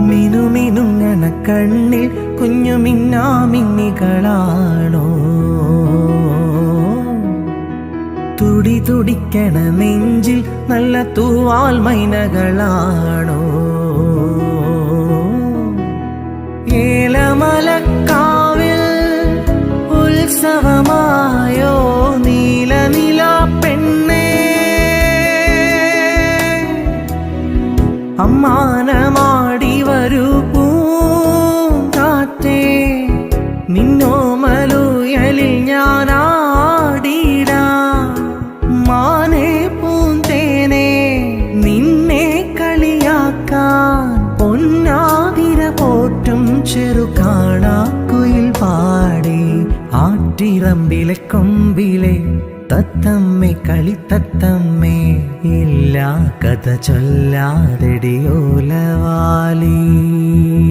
മിനുമിനുങ്ങണ കണ്ണിൽ കുഞ്ഞു മിന്നാമിന്നികളാണോ? തുടി തുടിക്കണ നെഞ്ചിൽ നല്ല തൂവാൽ മൈനകളാണോ? ഏലമലക്കാവിൽ ഉത്സവമായോ നീലനില പെണ്ണേ? അമ്മാനമാടി വരൂ പൂങ്കാറ്റേ, നിന്നോമലുയലിൽ ഞാനാടിടാം. മാനേ പൂന്തേനേ, നിന്നെ കളിയാക്കാൻ പൊന്നാതിര പോറ്റും ചെറുകാണാക്കുയിൽ പാടി. ആറ്റിറമ്പിലെ കൊമ്പിലെ തത്തമ്മേ കളിത്തത്തമ്മേ, ഇല്ലാ കഥ ചൊല്ലാതെടിയോലവാലി.